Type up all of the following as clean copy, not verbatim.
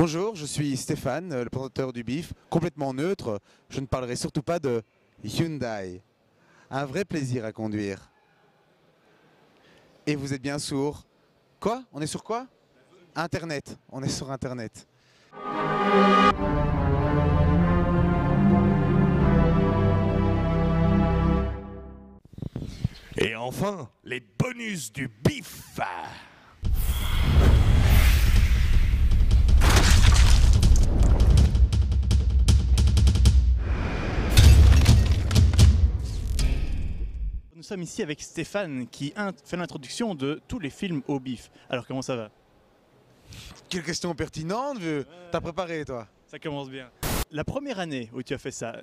Bonjour, je suis Stéphane, le présentateur du BIF, complètement neutre. Je ne parlerai surtout pas de Hyundai. Un vrai plaisir à conduire. Et vous êtes bien sur quoi? On est sur quoi? Internet. On est sur Internet. Et enfin, les bonus du BIF. Nous sommes ici avec Stéphane qui fait l'introduction de tous les films au BIF. Alors comment ça va? Quelle question pertinente, vieux. T'as préparé, toi? Ça commence bien. La première année où tu as fait ça,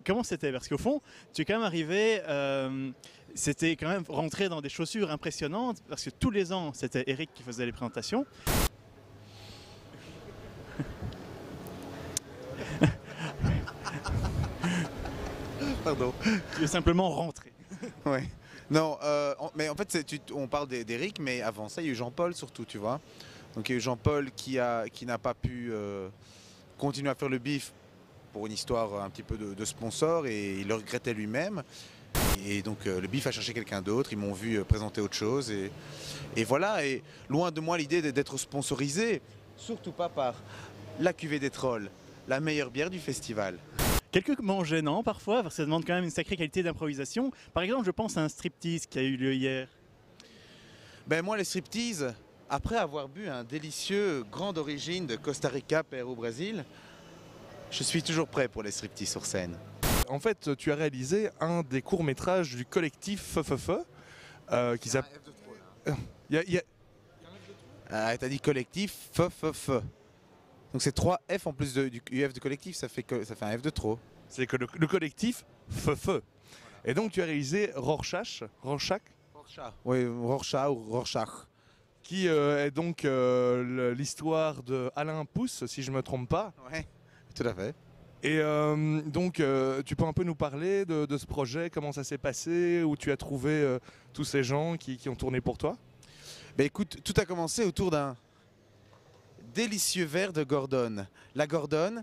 comment c'était? Parce qu'au fond, tu es quand même arrivé, c'était quand même rentré dans des chaussures impressionnantes, parce que tous les ans, c'était Eric qui faisait les présentations. Pardon. Tu es simplement rentré. Ouais. Non, mais en fait, on parle d'Eric, mais avant ça, il y a eu Jean-Paul surtout, tu vois. Donc il y a eu Jean-Paul qui n'a pas pu continuer à faire le BIF pour une histoire un petit peu de sponsor, et il le regrettait lui-même. Et donc le BIF a cherché quelqu'un d'autre, ils m'ont vu présenter autre chose. Et voilà, et loin de moi l'idée d'être sponsorisé, surtout pas par la cuvée des trolls, la meilleure bière du festival. Quelques moments gênants parfois, parce que ça demande quand même une sacrée qualité d'improvisation. Par exemple, je pense à un striptease qui a eu lieu hier. Ben moi, les striptease, après avoir bu un délicieux grand d'origine de Costa Rica, Pérou, au Brésil, je suis toujours prêt pour les striptease sur scène. En fait, tu as réalisé un des courts-métrages du collectif Feu qui s'appelle... Ah, t'as dit collectif, Feu. Donc c'est 3 F en plus du UF de collectif, ça fait un F de trop. C'est que le collectif Feu. Voilà. Et donc tu as réalisé Rorschach. Oui, Rorschach ou Rorschach. Qui est donc l'histoire de Alain Pousse, si je ne me trompe pas. Ouais, tout à fait. Et donc tu peux un peu nous parler de ce projet, comment ça s'est passé, où tu as trouvé tous ces gens qui ont tourné pour toi? Ben écoute, tout a commencé autour d'un délicieux verre de Gordon. La Gordon,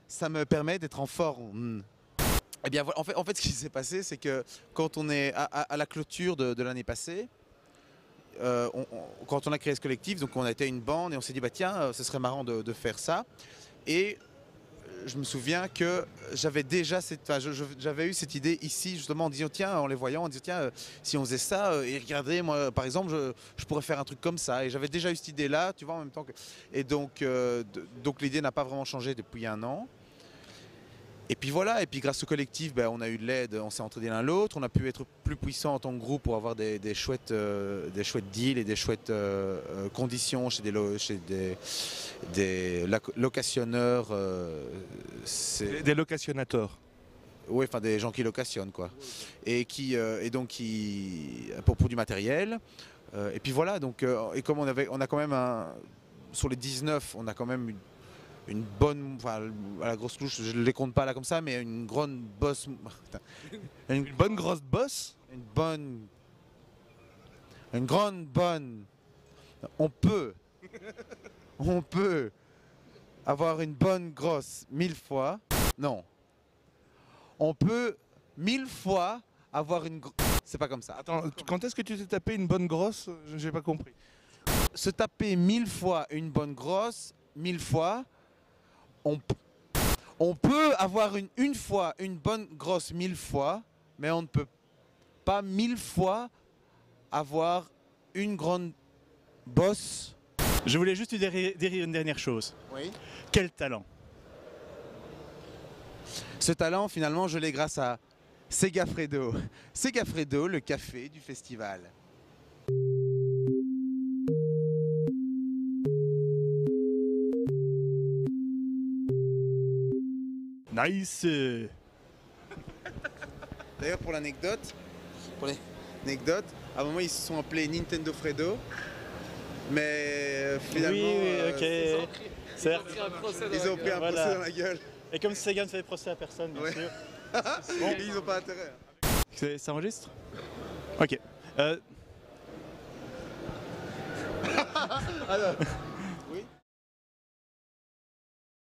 ça me permet d'être en forme. Eh bien, en fait, ce qui s'est passé, c'est que quand on est à la clôture de l'année passée, quand on a créé ce collectif, donc on a été une bande et on s'est dit, bah tiens, ce serait marrant de faire ça. Et je me souviens que j'avais déjà j'avais eu cette idée ici, justement, en disant, tiens, en les voyant, en disant, tiens, si on faisait ça, et regardez, moi, par exemple, je pourrais faire un truc comme ça. Et j'avais déjà eu cette idée-là, tu vois, en même temps que... Et donc l'idée n'a pas vraiment changé depuis un an. Et puis voilà, et puis grâce au collectif, ben, on a eu de l'aide, on s'est entraidé l'un l'autre, on a pu être plus puissant en tant que groupe pour avoir des chouettes deals et des chouettes conditions chez des locationneurs. Des locationnateurs. Oui, enfin des gens qui locationnent, quoi. Et pour du matériel. Et puis voilà, donc, et comme on a quand même sur les 19, on a quand même une bonne, enfin à la grosse louche, je ne les compte pas là comme ça, mais une grande bosse. Une bonne grosse bosse? Une grande bonne. On peut avoir une bonne grosse 1000 fois. Non. On peut 1000 fois avoir une... C'est pas comme ça. Attends, quand est-ce que tu t'es tapé une bonne grosse? J'ai pas compris. Se taper 1000 fois une bonne grosse, 1000 fois... On peut avoir une fois une bonne grosse 1000 fois, mais on ne peut pas 1000 fois avoir une grande bosse. Je voulais juste dire une dernière chose. Oui. Quel talent! Ce talent, finalement, je l'ai grâce à Segafredo. Segafredo, le café du festival. Nice! D'ailleurs, pour l'anecdote, à un moment ils se sont appelés Nintendo Fredo, mais finalement oui, ok. Certes. Ils ont pris un procès dans la gueule. Et comme Sega ne fait procès à personne, bien sûr. Bon. Ils n'ont pas intérêt. Ça enregistre? Ok. Alors,